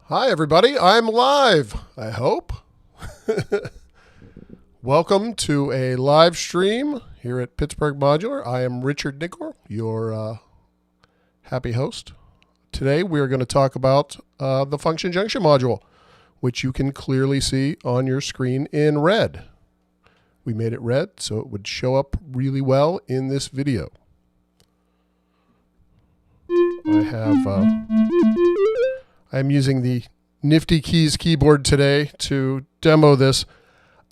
Hi, everybody. I'm live, I hope. Welcome to a live stream here at Pittsburgh Modular. I am Richard Nicol, your happy host. Today, we are going to talk about the function junction module, which you can clearly see on your screen in red. We made it red so it would show up really well in this video. I'm using the Nifty Keys keyboard today to demo this.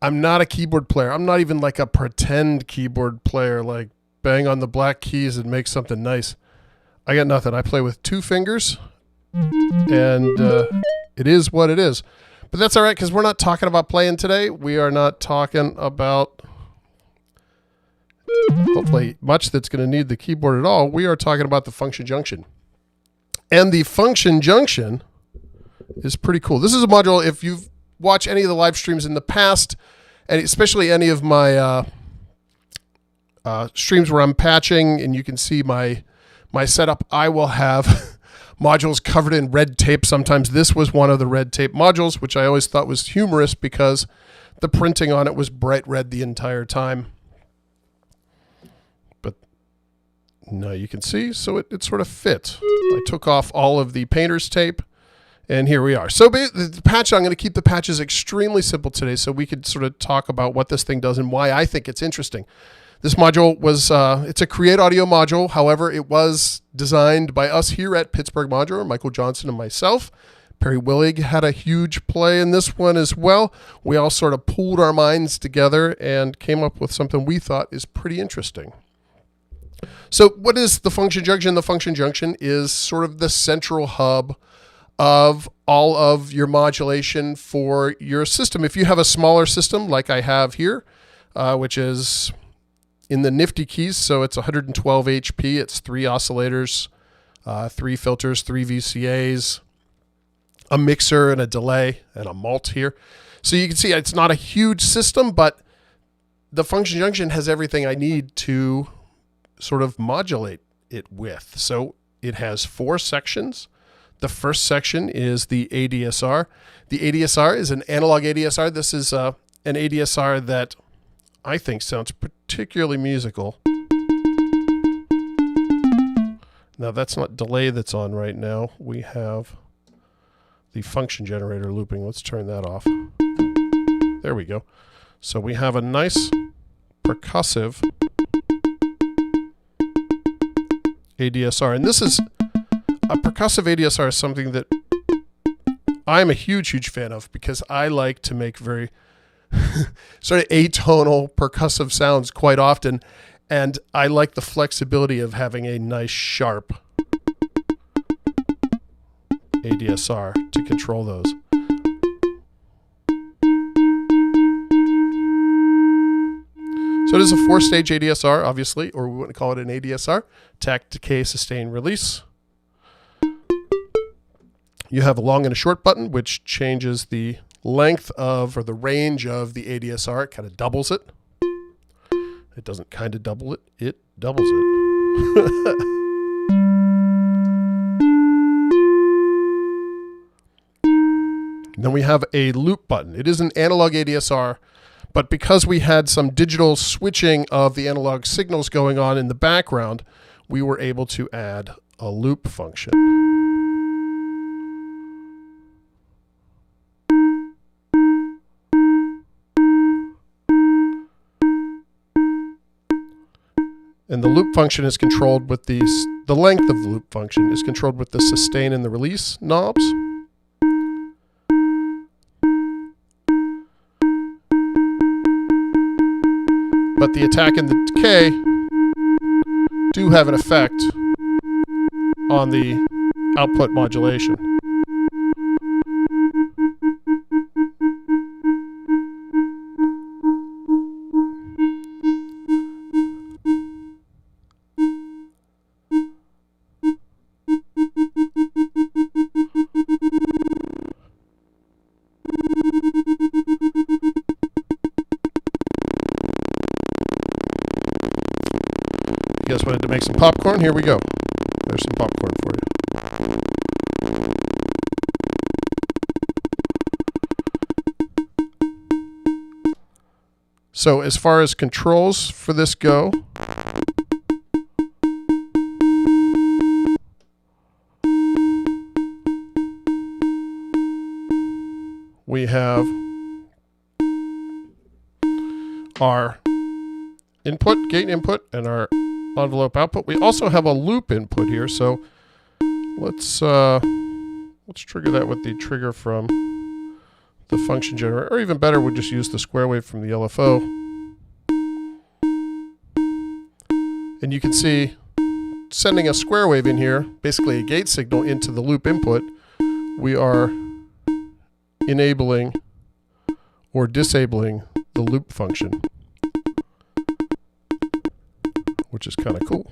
I'm not a keyboard player. I'm not even like a pretend keyboard player, like bang on the black keys and make something nice. I got nothing. I play with 2 fingers, and it is what it is. But that's all right, because we're not talking about playing today. We are not talking about, hopefully, much that's going to need the keyboard at all. We are talking about the function junction. And the function junction is pretty cool. This is a module, if you've watched any of the live streams in the past, and especially any of my streams where I'm patching and you can see my setup, I will have modules covered in red tape. Sometimes this was one of the red tape modules, which I always thought was humorous because the printing on it was bright red the entire time. But now you can see, so it sort of fit. I took off all of the painter's tape, and here we are. So the patch, I'm going to keep the patches extremely simple today so we could sort of talk about what this thing does and why I think it's interesting. This module was, it's a Cre8audio module. However, it was designed by us here at Pittsburgh Modular, Michael Johnson and myself. Perry Willig had a huge play in this one as well. We all sort of pooled our minds together and came up with something we thought is pretty interesting. So what is the function junction? The function junction is sort of the central hub of all of your modulation for your system. If you have a smaller system like I have here, which is in the Nifty Keys, so it's 112 HP, it's 3 oscillators, 3 filters, 3 VCAs, a mixer and a delay and a mult here. So you can see it's not a huge system, but the function junction has everything I need to sort of modulate it with. So it has 4 sections. The first section is the ADSR. The ADSR is an analog ADSR. This is an ADSR that I think sounds particularly musical. Now that's not delay that's on right now. We have the function generator looping. Let's turn that off. There we go. So we have a nice percussive ADSR. And this is a percussive ADSR is something that I'm a huge fan of because I like to make very sort of atonal percussive sounds quite often, and I like the flexibility of having a nice sharp ADSR to control those. So it is a 4-stage ADSR, obviously, or we wouldn't call it an ADSR. Attack, decay, sustain, release. You have a long and a short button, which changes the length of, or the range of the ADSR. It kind of doubles it. It doesn't kind of double it, it doubles it. Then we have a loop button. It is an analog ADSR, but because we had some digital switching of the analog signals going on in the background, we were able to add a loop function. And the loop function is controlled with the length of the loop function is controlled with the sustain and the release knobs. But the attack and the decay do have an effect on the output modulation. You guys wanted to make some popcorn? Here we go. There's some popcorn for you. So as far as controls for this go, we have our input, gate input, and our envelope output. We also have a loop input here, so let's trigger that with the trigger from the function generator, or even better, we'll just use the square wave from the LFO. And you can see sending a square wave in here, basically a gate signal into the loop input, we are enabling or disabling the loop function, which is kind of cool.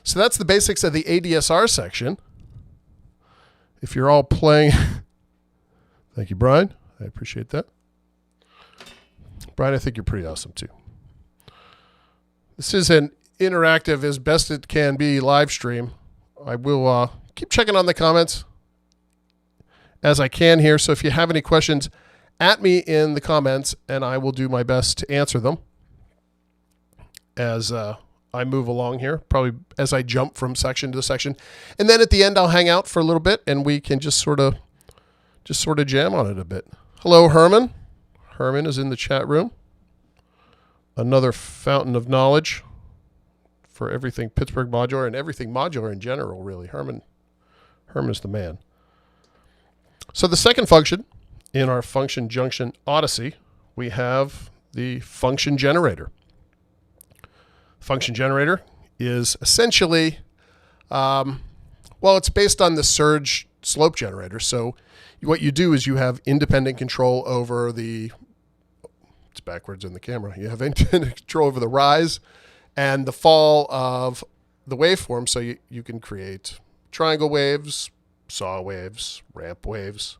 So that's the basics of the ADSR section. If you're all playing, thank you, Brian. I appreciate that. Brian, I think you're pretty awesome too. This is an interactive, as best it can be, live stream. I will keep checking on the comments as I can here. So if you have any questions, at me in the comments, and I will do my best to answer them as I move along here, probably as I jump from section to section. And then at the end, I'll hang out for a little bit, and we can just sort of jam on it a bit. Hello, Herman. Herman is in the chat room. Another fountain of knowledge for everything Pittsburgh Modular and everything modular in general, really. Herman's the man. So the second function in our function junction odyssey, we have the function generator. Function generator is essentially, well, it's based on the surge slope generator. So what you do is you have independent control over the, it's backwards in the camera. You have independent control over the rise and the fall of the waveform. So you can create triangle waves, saw waves, ramp waves.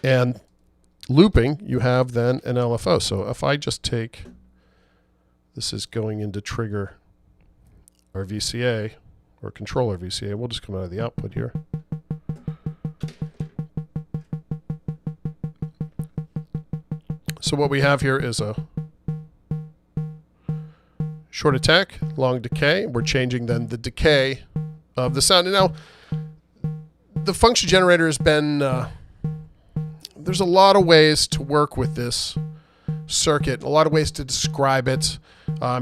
And looping, you have then an LFO. So if I just take, this is going into trigger our VCA or control our VCA. We'll just come out of the output here. So what we have here is a short attack, long decay. We're changing then the decay of the sound. And now the function generator has been, there's a lot of ways to work with this circuit, a lot of ways to describe it.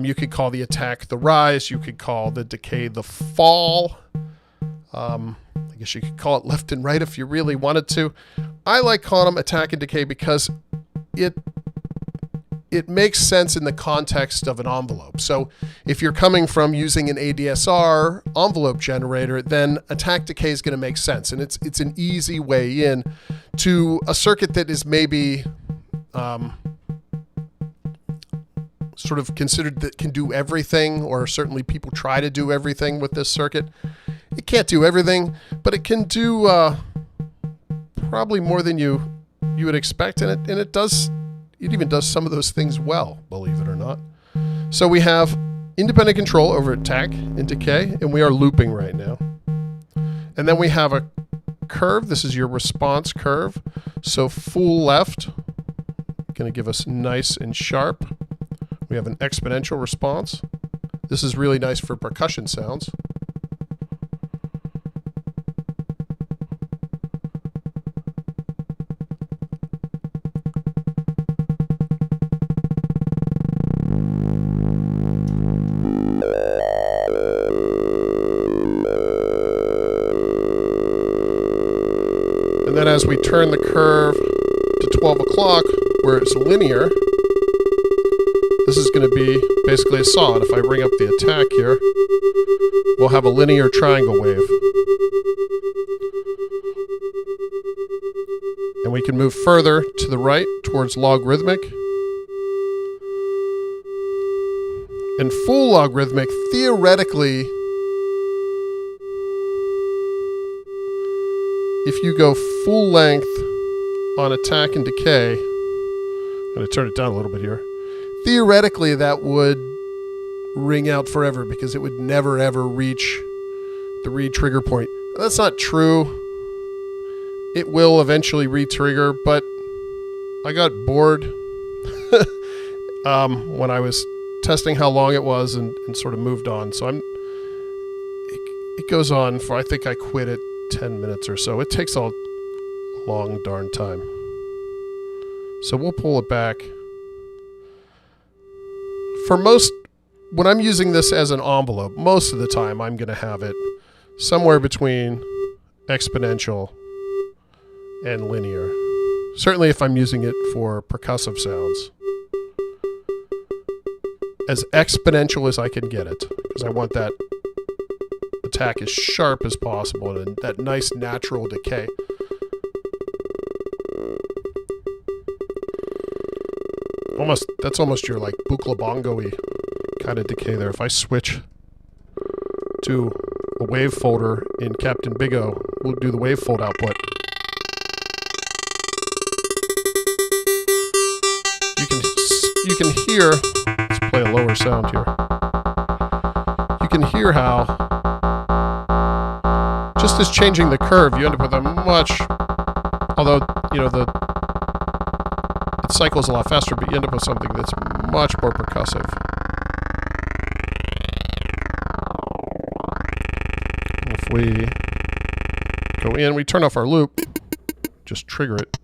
You could call the attack the rise. You could call the decay the fall. I guess you could call it left and right if you really wanted to. I like calling them attack and decay because it makes sense in the context of an envelope. So if you're coming from using an ADSR envelope generator, then attack decay is going to make sense. And it's an easy way in to a circuit that is maybe sort of considered that can do everything, or certainly people try to do everything with this circuit. It can't do everything, but it can do probably more than you would expect, and it does. It even does some of those things well, believe it or not. So we have independent control over attack and decay, and we are looping right now. And then we have a curve. This is your response curve. So full left, going to give us nice and sharp. We have an exponential response. This is really nice for percussion sounds. And then as we turn the curve to 12 o'clock, where it's linear, this is going to be basically a saw. And if I bring up the attack here, we'll have a linear triangle wave. And we can move further to the right towards logarithmic. And full logarithmic, theoretically, if you go full length on attack and decay, I'm going to turn it down a little bit here. Theoretically, that would ring out forever because it would never ever reach the re-trigger point. That's not true. It will eventually re-trigger, but I got bored when I was testing how long it was and sort of moved on. So it goes on for, I think I quit at 10 minutes or so. It takes a long darn time. So we'll pull it back. For most, when I'm using this as an envelope, most of the time I'm going to have it somewhere between exponential and linear. Certainly if I'm using it for percussive sounds. As exponential as I can get it, because I want that attack as sharp as possible and that nice natural decay. That's almost your like buklabongo-y kind of decay there. If I switch to a wave folder in Captain Big O, we'll do the wavefold output. You can hear, let's play a lower sound here. You can hear how, just as changing the curve, you end up with a much, although, you know, it cycles a lot faster, but you end up with something that's much more percussive. If we go in, we turn off our loop, just trigger it.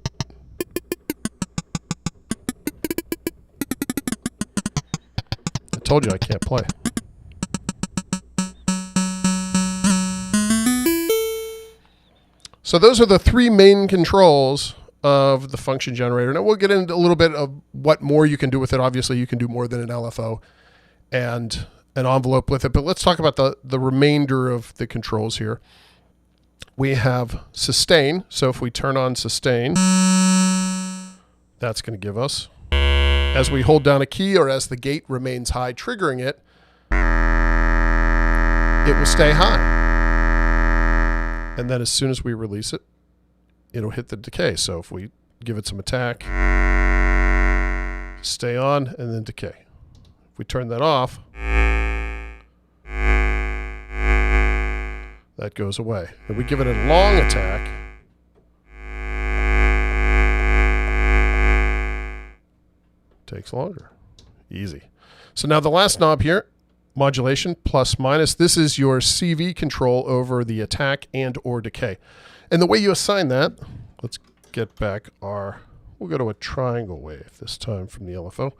I told you I can't play. So those are the three main controls of the function generator. Now we'll get into a little bit of what more you can do with it. Obviously you can do more than an LFO and an envelope with it, but let's talk about the remainder of the controls here. We have sustain. So if we turn on sustain, that's going to give us, as we hold down a key or as the gate remains high, triggering it, it will stay high. And then as soon as we release it, it'll hit the decay. So if we give it some attack, stay on, and then decay. If we turn that off, that goes away. If we give it a long attack, takes longer. Easy. So now the last knob here, modulation, plus minus. This is your CV control over the attack and or decay. And the way you assign that, let's get back we'll go to a triangle wave this time from the LFO,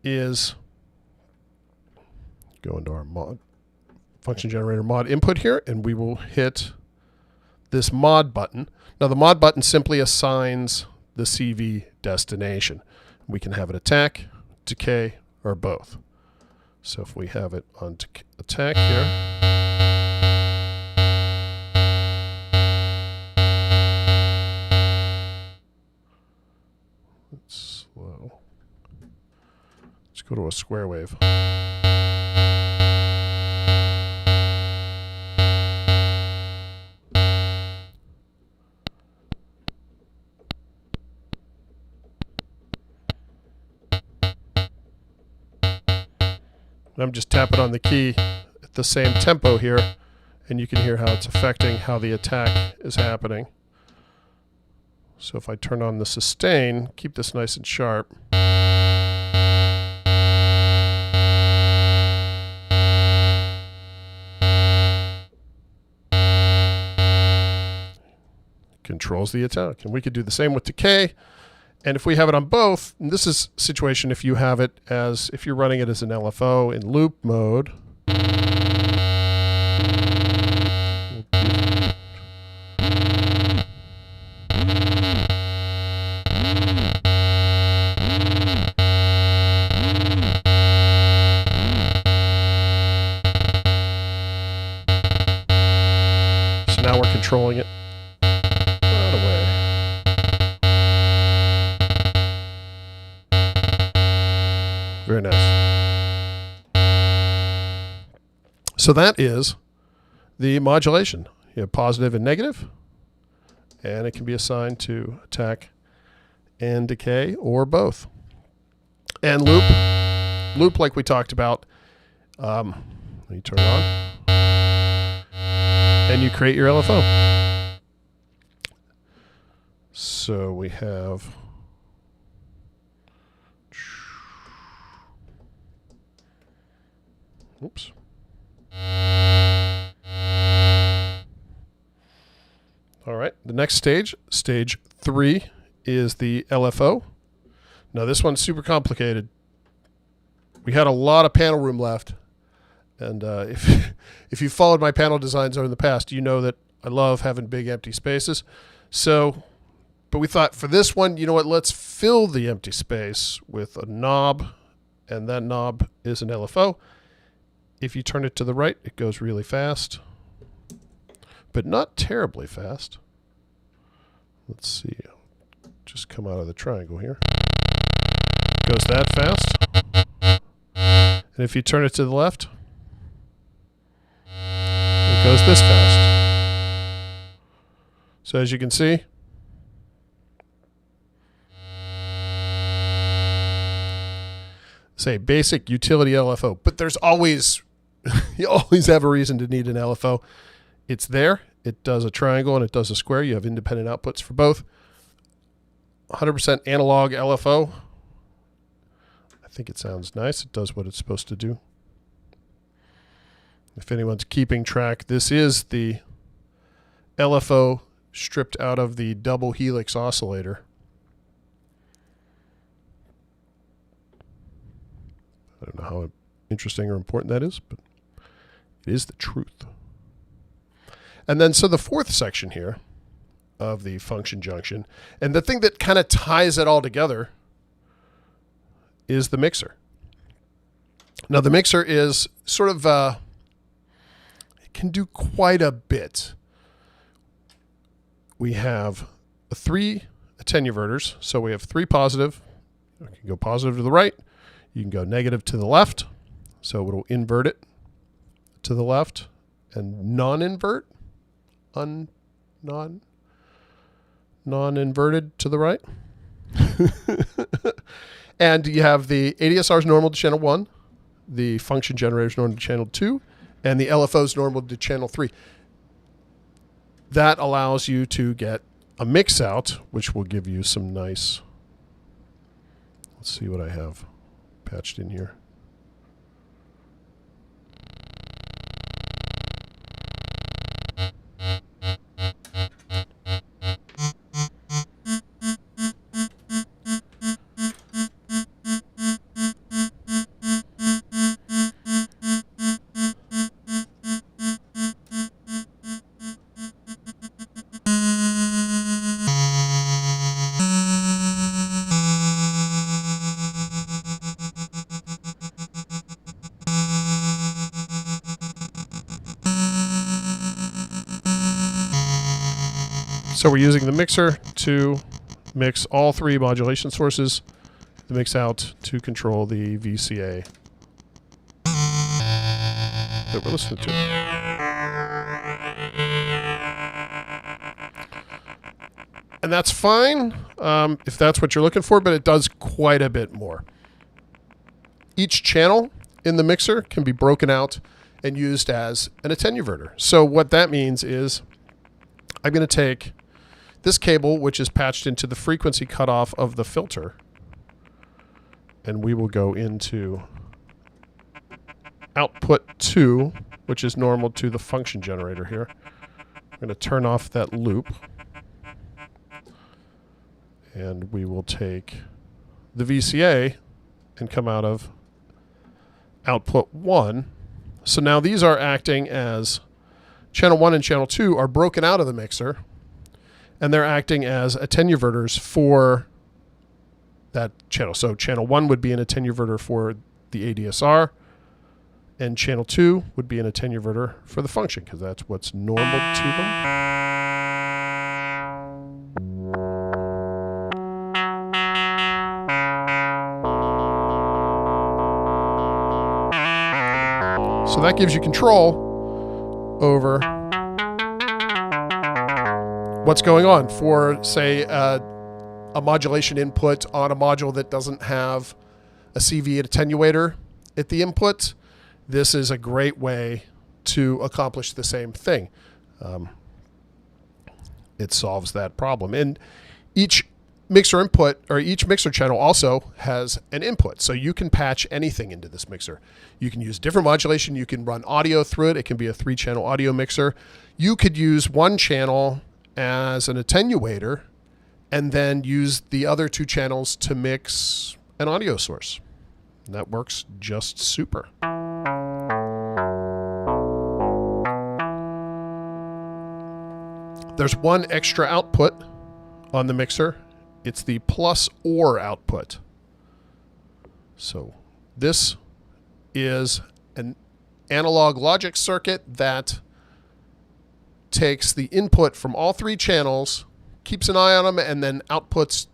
is go into our mod function generator mod input here, and we will hit this mod button. Now the mod button simply assigns the CV destination. We can have it attack, decay, or both. So if we have it on attack here, it's slow. Let's go to a square wave. I'm just tapping on the key at the same tempo here, and you can hear how it's affecting how the attack is happening. So if I turn on the sustain, keep this nice and sharp. Controls the attack. And we could do the same with decay. And if we have it on both, and this is a situation if you have it as, if you're running it as an LFO in loop mode, so now we're controlling it. Very nice. So that is the modulation. You have positive and negative, and it can be assigned to attack and decay or both. And loop, loop like we talked about. Let me turn it on. And you create your LFO. So we have... Oops. All right, the next stage, stage 3, is the LFO. Now this one's super complicated. We had a lot of panel room left, and if you followed my panel designs over in the past, you know that I love having big empty spaces. So, but we thought for this one, you know what, let's fill the empty space with a knob, and that knob is an LFO. If you turn it to the right, it goes really fast, but not terribly fast. Let's see. Just come out of the triangle here. It goes that fast. And if you turn it to the left, it goes this fast. So as you can see, say basic utility LFO, but there's always, you always have a reason to need an LFO. It's there. It does a triangle and it does a square. You have independent outputs for both. 100% analog LFO. I think it sounds nice. It does what it's supposed to do. If anyone's keeping track, this is the LFO stripped out of the double helix oscillator. I don't know how interesting or important that is, but it is the truth. And then, so the fourth section here of the function junction, and the thing that kind of ties it all together is the mixer. Now, the mixer is sort of, it can do quite a bit. We have 3 attenuverters, so we have 3 positive. You can go positive to the right. You can go negative to the left, so it'll invert it to the left, and non-invert, non-inverted to the right. And you have the ADSR is normal to channel 1, the function generator is normal to channel 2, and the LFO is normal to channel 3. That allows you to get a mix out, which will give you some nice, let's see what I have patched in here. So we're using the mixer to mix all 3 modulation sources, the mix out to control the VCA that we're listening to. And that's fine if that's what you're looking for, but it does quite a bit more. Each channel in the mixer can be broken out and used as an attenuverter. So what that means is I'm going to take this cable, which is patched into the frequency cutoff of the filter, and we will go into output 2, which is normal to the function generator here. I'm going to turn off that loop, and we will take the VCA and come out of output 1. So now these are acting as channel 1 and channel 2 are broken out of the mixer, and they're acting as attenuverters for that channel. So channel 1 would be an attenuverter for the ADSR, and channel 2 would be an attenuverter for the function, because that's what's normal to them. So that gives you control over what's going on for, say, a modulation input on a module that doesn't have a CV attenuator. at the input, this is a great way to accomplish the same thing. It solves that problem. And each mixer input, or each mixer channel also has an input. So you can patch anything into this mixer. You can use different modulation. You can run audio through it. It can be a 3-channel audio mixer. You could use one channel as an attenuator and then use the other 2 channels to mix an audio source. And that works just super. There's one extra output on the mixer. It's the plus or output. So this is an analog logic circuit that takes the input from all 3 channels, keeps an eye on them, and then outputs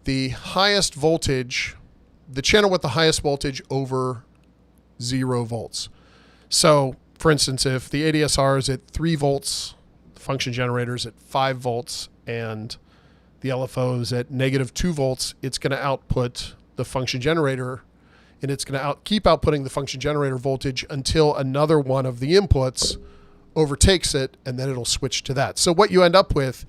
the highest voltage, the channel with the highest voltage over 0 volts. So, for instance, if the ADSR is at 3 volts, the function generator is at 5 volts, and the LFO is at -2 volts, it's going to output the function generator, and it's going to keep outputting the function generator voltage until another one of the inputs overtakes it, and then it'll switch to that. So what you end up with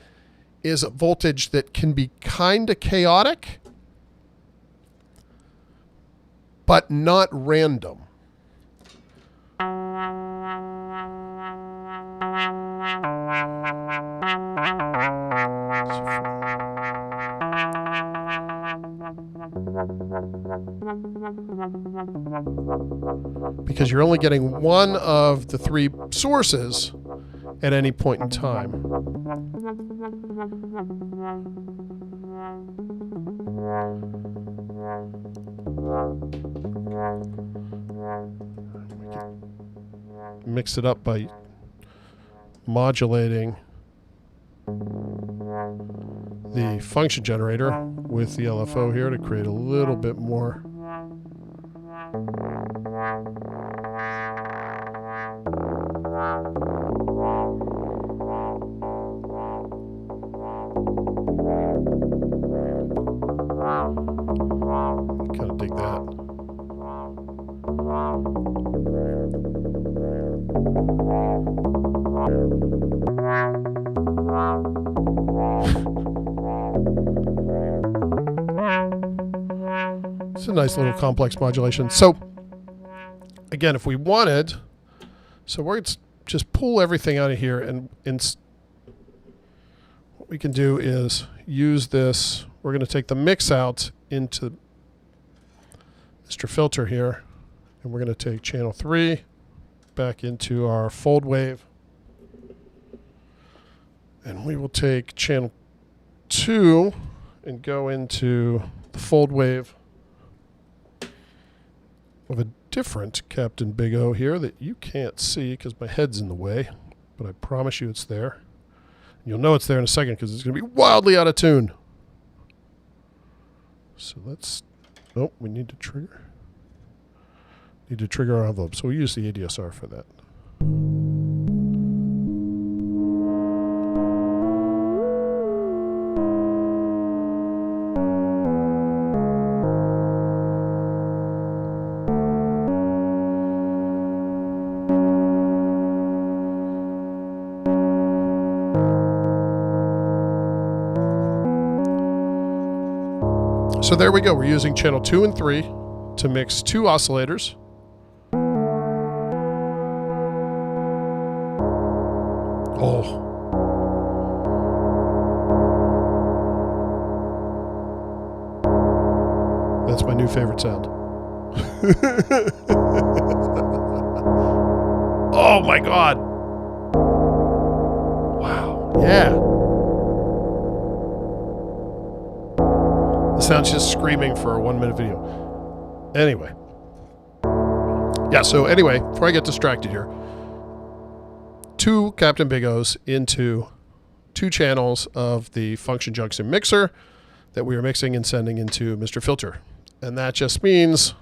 is a voltage that can be kind of chaotic, but not random. Because you're only getting one of the 3 sources at any point in time. Mix it up by modulating the function generator with the LFO here to create a little bit more. Kind of dig that. It's a nice little complex modulation. So again, if we wanted, so we're going to just pull everything out of here, and what we can do is use this. We're going to take the mix out into Mr. Filter here, and we're going to take channel 3 back into our fold wave, and we will take channel 2 and go into the fold wave of a different Captain Big O here that you can't see because my head's in the way, but I promise you it's there. You'll know it's there in a second because it's going to be wildly out of tune. So let's, oh, we need to trigger. Need to trigger our envelope. So we use the ADSR for that. So there we go. We're using channel 2 and 3 to mix 2 oscillators. Oh. That's my new favorite sound. Oh my God. Wow. Yeah. The sound's just screaming for a 1-minute video. Anyway. Yeah, so anyway, before I get distracted here, 2 Captain Big O's into 2 channels of the function junction mixer that we are mixing and sending into Mr. Filter. And that just means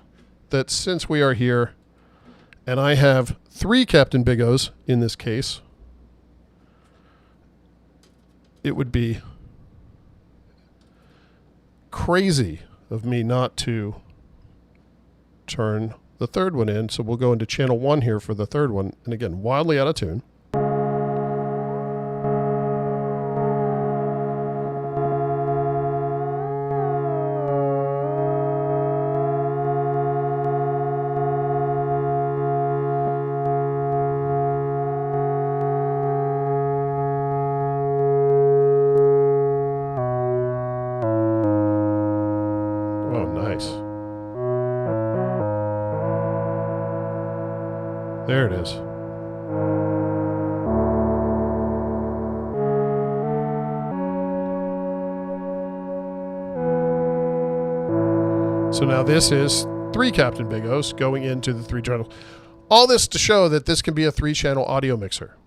that since we are here, and I have 3 Captain Big O's in this case, it would be crazy of me not to turn the third one in. So we'll go into channel 1 here for the third one. And again, wildly out of tune. Oh, nice. There it is. So now this is 3 Captain Big O's going into the 3 channels. All this to show that this can be a 3-channel audio mixer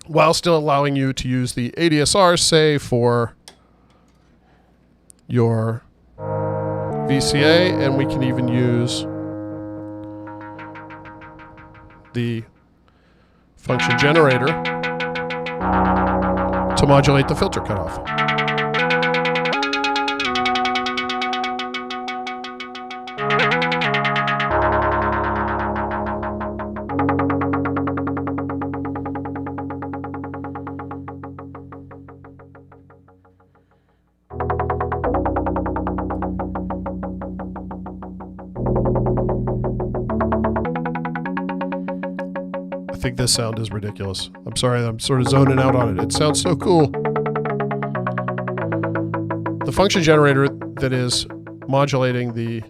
while still allowing you to use the ADSR, say, for your VCA, and we can even use the function generator to modulate the filter cutoff. I think this sound is ridiculous. I'm sorry, I'm sort of zoning out on it. It sounds so cool. The function generator that is modulating the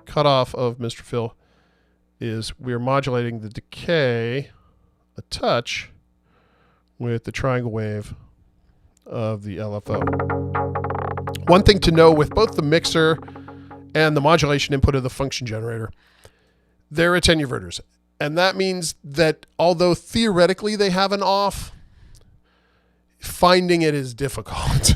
cutoff of Mr. Phil is we're modulating the decay a touch with the triangle wave of the LFO. One thing to know with both the mixer and the modulation input of the function generator, they're attenuverters. And that means that although theoretically they have an off, finding it is difficult.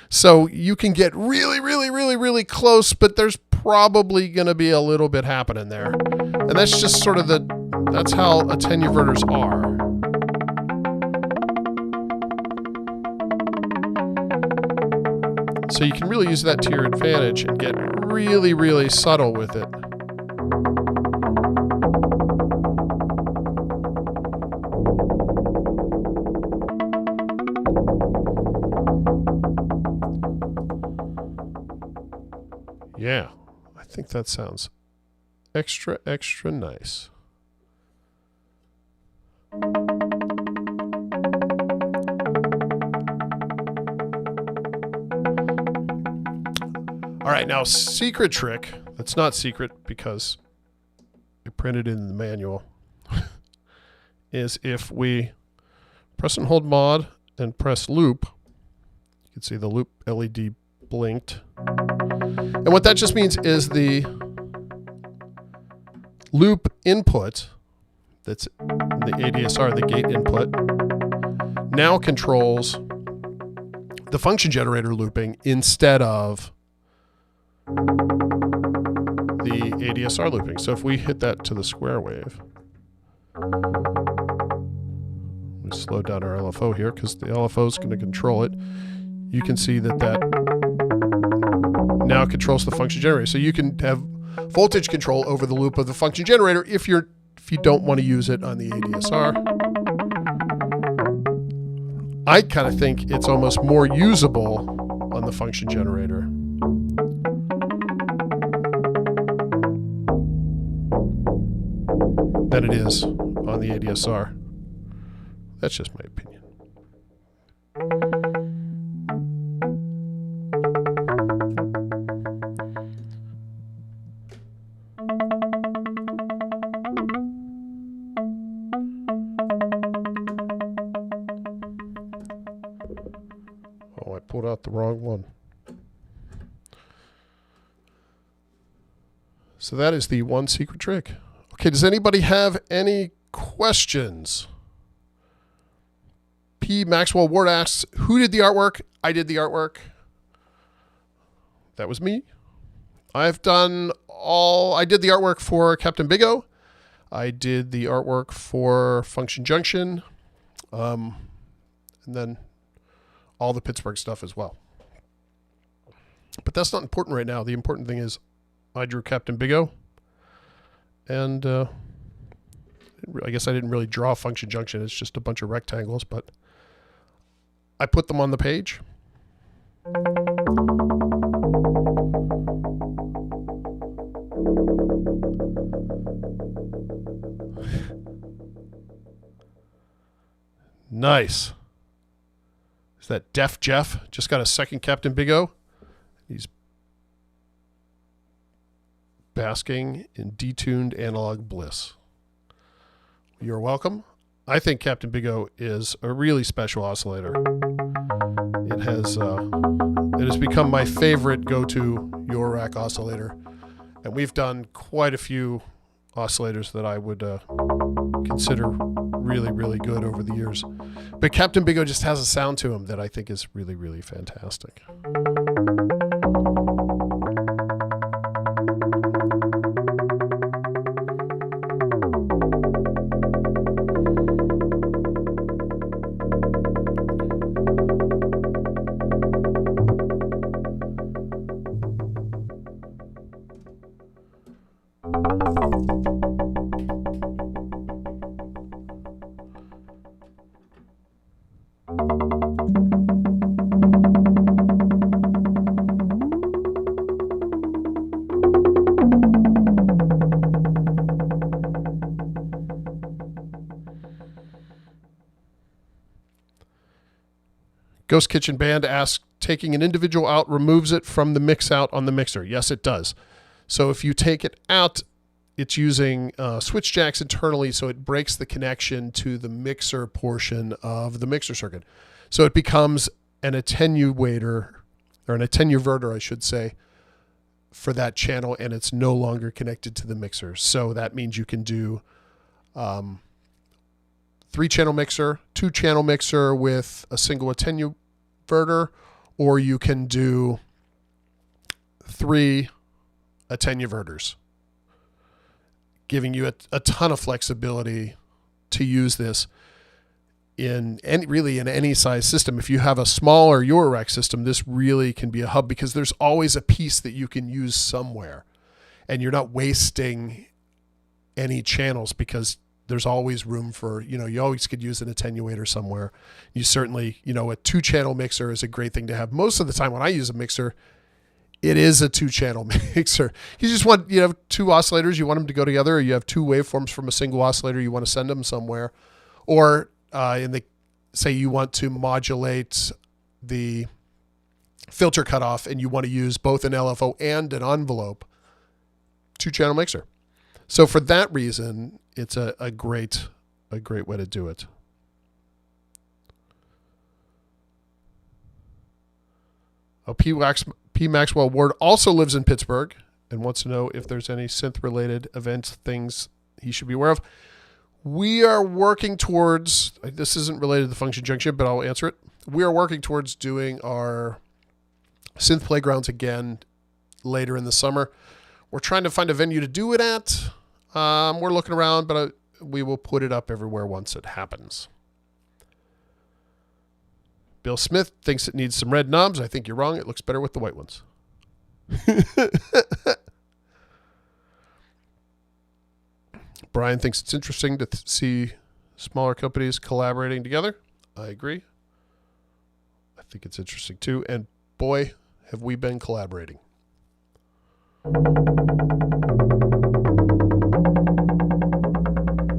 So you can get really close, but there's probably going to be a little bit happening there. And that's just sort of that's how attenuverters are. So you can really use that to your advantage and get really subtle with it. Yeah, I think that sounds extra nice. All right, now secret trick, that's not secret because I printed it in the manual, is if we press and hold mod and press loop, you can see the loop LED blinked. And what that just means is the loop input, that's the ADSR, the gate input, now controls the function generator looping instead of the ADSR looping. So if we hit that to the square wave, we slow down our LFO here because the LFO is going to control it. You can see that now controls the function generator. So you can have voltage control over the loop of the function generator if you don't want to use it on the ADSR. I kind of think it's almost more usable on the function generator. Than it is on the ADSR. That's just my opinion. Oh, I pulled out the wrong one. So that is the one secret trick. Okay, does anybody have any questions? P. Maxwell Ward asks, who did the artwork? I did the artwork. That was me. I did the artwork for Captain Big O. I did the artwork for Function Junction. And then all the Pittsburgh stuff as well. But that's not important right now. The important thing is I drew Captain Big O. And I guess I didn't really draw a function junction. It's just a bunch of rectangles, but I put them on the page. Nice. Is that Deaf Jeff? Just got a second Captain Big O. He's basking in detuned analog bliss. You're welcome. I think Captain Big O is a really special oscillator. It has become my favorite go-to Eurorack oscillator, and we've done quite a few oscillators that I would consider really, really good over the years. But Captain Big O just has a sound to him that I think is really, really fantastic. Ghost Kitchen Band asks, taking an individual out removes it from the mix out on the mixer. Yes, it does. So if you take it out, it's using switch jacks internally, so it breaks the connection to the mixer portion of the mixer circuit. So it becomes an attenuator, or an attenuverter, I should say, for that channel, and it's no longer connected to the mixer. So that means you can do 3-channel mixer, 2-channel mixer with a single attenuverter, or you can do 3 attenuverters, giving you a ton of flexibility to use this in any size system. If you have a smaller Eurorack system, this really can be a hub, because there's always a piece that you can use somewhere, and you're not wasting any channels, because there's always room for, you always could use an attenuator somewhere. You certainly, a 2-channel mixer is a great thing to have. Most of the time when I use a mixer, it is a 2-channel mixer. You just want, you have 2 oscillators, you want them to go together, or you have 2 waveforms from a single oscillator, you want to send them somewhere. Or say you want to modulate the filter cutoff and you want to use both an LFO and an envelope, 2-channel mixer. So for that reason, it's a great way to do it. P. Maxwell Ward also lives in Pittsburgh and wants to know if there's any synth-related events, things he should be aware of. We are working towards, this isn't related to the function junction, but I'll answer it. We are working towards doing our synth playgrounds again later in the summer. We're trying to find a venue to do it at. We're looking around, but we will put it up everywhere once it happens. Bill Smith thinks it needs some red knobs. I think you're wrong. It looks better with the white ones. Brian thinks it's interesting to see smaller companies collaborating together. I agree. I think it's interesting too. And boy, have we been collaborating.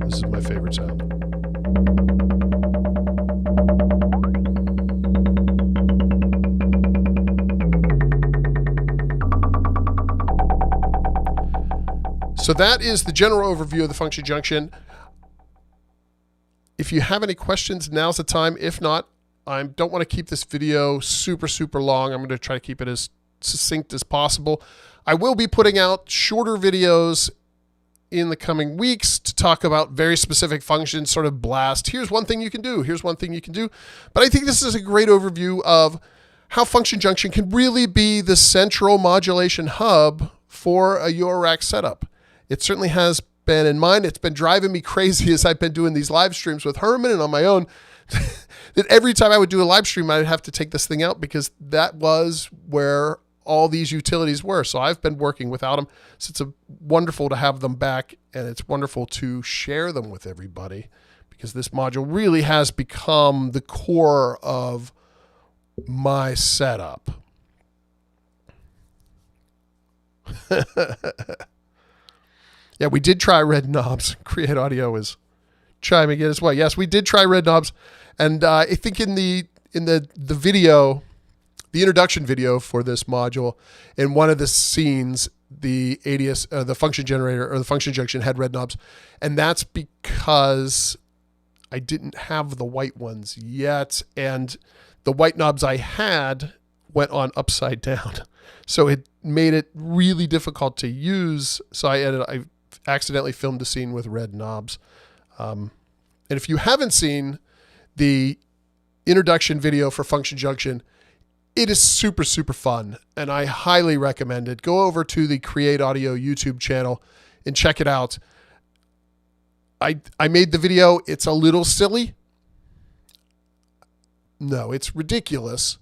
This is my favorite sound. So that is the general overview of the function junction. If you have any questions, now's the time. If not, I don't want to keep this video super, super long. I'm going to try to keep it as succinct as possible. I will be putting out shorter videos in the coming weeks to talk about very specific functions, sort of blast. Here's one thing you can do. Here's one thing you can do. But I think this is a great overview of how function junction can really be the central modulation hub for a Eurorack setup. It certainly has been in mine. It's been driving me crazy as I've been doing these live streams with Herman and on my own, that every time I would do a live stream, I'd have to take this thing out, because that was where all these utilities were. So I've been working without them. So it's wonderful to have them back, and it's wonderful to share them with everybody, because this module really has become the core of my setup. Yeah, we did try red knobs. Cre8audio is chiming in as well. Yes, we did try red knobs, and I think in the video, the introduction video for this module, in one of the scenes, the the function generator or the function junction had red knobs, and that's because I didn't have the white ones yet, and the white knobs I had went on upside down, so it made it really difficult to use. So I accidentally filmed a scene with red knobs. And if you haven't seen the introduction video for Function Junction, it is super, super fun, and I highly recommend it. Go over to the Cre8audio YouTube channel and check it out. I made the video. It's a little silly. No, it's ridiculous.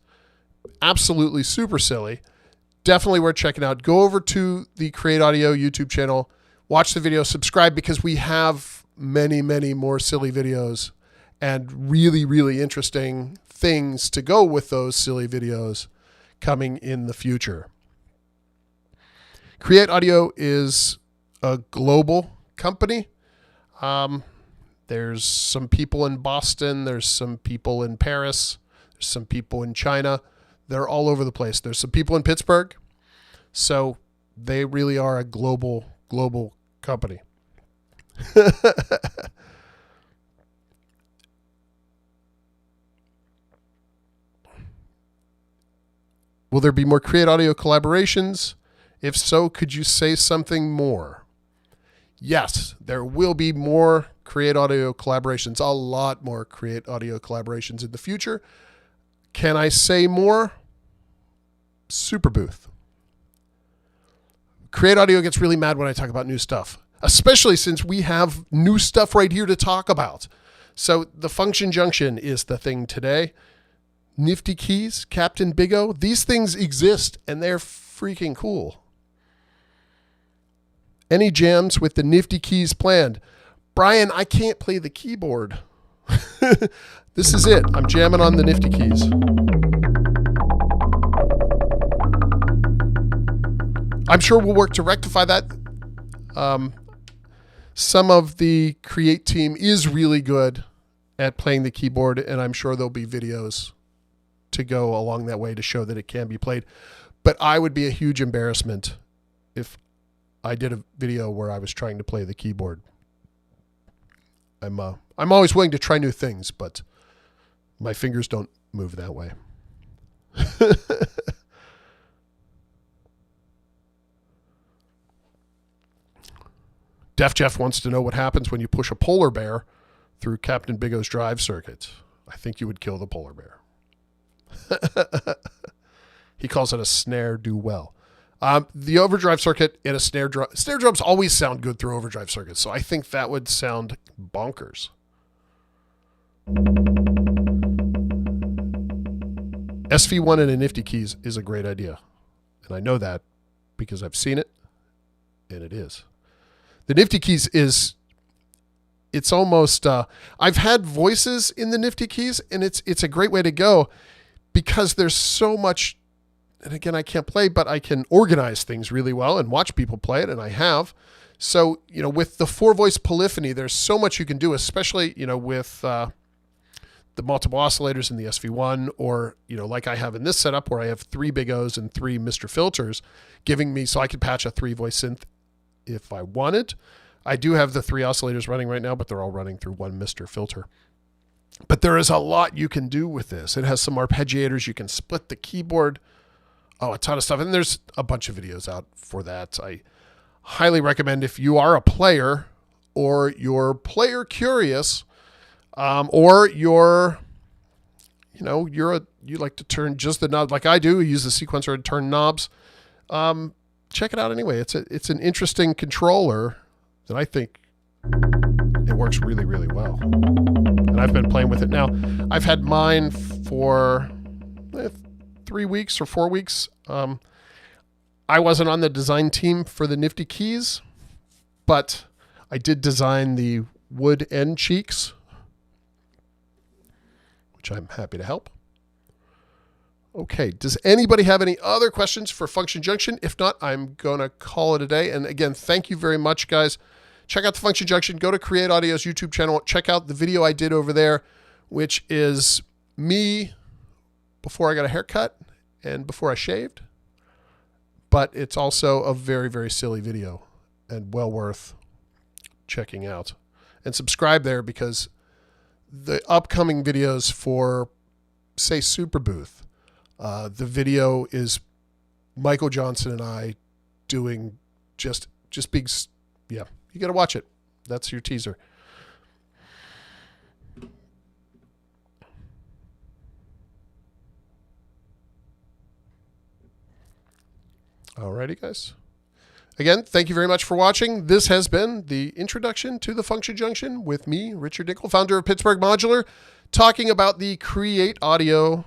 Absolutely super silly. Definitely worth checking out. Go over to the Cre8audio YouTube channel, watch the video, subscribe, because we have many, many more silly videos and really, really interesting things to go with those silly videos coming in the future. Cre8audio is a global company. There's some people in Boston. There's some people in Paris. There's some people in China. They're all over the place. There's some people in Pittsburgh. So they really are a global company. Will there be more Cre8audio collaborations? If so, could you say something more? Yes, there will be more Cre8audio collaborations, a lot more Cre8audio collaborations in the future. Can I say more? Super Booth. Cre8audio gets really mad when I talk about new stuff, especially since we have new stuff right here to talk about. So the Function Junction is the thing today. Nifty keys, Captain Big O, these things exist and they're freaking cool. Any jams with the nifty keys planned? Brian, I can't play the keyboard. This is it. I'm jamming on the nifty keys. I'm sure we'll work to rectify that. Some of the Cre8 team is really good at playing the keyboard, and I'm sure there'll be videos to go along that way to show that it can be played. But I would be a huge embarrassment if I did a video where I was trying to play the keyboard. I'm always willing to try new things, but my fingers don't move that way. Def Jeff wants to know what happens when you push a polar bear through Captain Big O's drive circuit. I think you would kill the polar bear. He calls it a snare do well. The overdrive circuit in a snare drum. Snare drums always sound good through overdrive circuits, so I think that would sound bonkers. SV1 and a nifty keys is a great idea, and I know that because I've seen it, and it is. The nifty keys it's almost, I've had voices in the nifty keys, and it's a great way to go because there's so much. And again, I can't play, but I can organize things really well and watch people play it, and I have. So, with the 4-voice polyphony, there's so much you can do, especially, with the multiple oscillators in the SV1, or, like I have in this setup where I have 3 Big O's and 3 Mr. Filters, giving me, so I could patch a 3-voice synth if I wanted. I do have the 3 oscillators running right now, but they're all running through 1 Mr. Filter. But there is a lot you can do with this. It has some arpeggiators. You can split the keyboard. Oh, a ton of stuff. And there's a bunch of videos out for that. I highly recommend if you are a player or you're player curious, or you like to turn just the knob like I do, use the sequencer to turn knobs. Check it out anyway. It's an interesting controller that I think it works really, really well. And I've been playing with it now. I've had mine for 3 weeks or 4 weeks. I wasn't on the design team for the nifty keys, but I did design the wood end cheeks, which I'm happy to help. Okay, does anybody have any other questions for Function Junction? If not, I'm going to call it a day. And again, thank you very much, guys. Check out the Function Junction. Go to Cre8audio's YouTube channel. Check out the video I did over there, which is me before I got a haircut and before I shaved. But it's also a very, very silly video and well worth checking out. And subscribe there because the upcoming videos for, say, Super Booth, the video is Michael Johnson and I doing just being, yeah, you got to watch it. That's your teaser. Alrighty, guys. Again, thank you very much for watching. This has been the introduction to the Function Junction with me, Richard Nicol, founder of Pittsburgh Modular, talking about the Cre8audio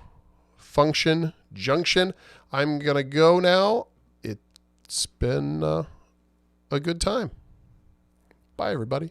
Function Junction. I'm going to go now. It's been a good time. Bye, everybody.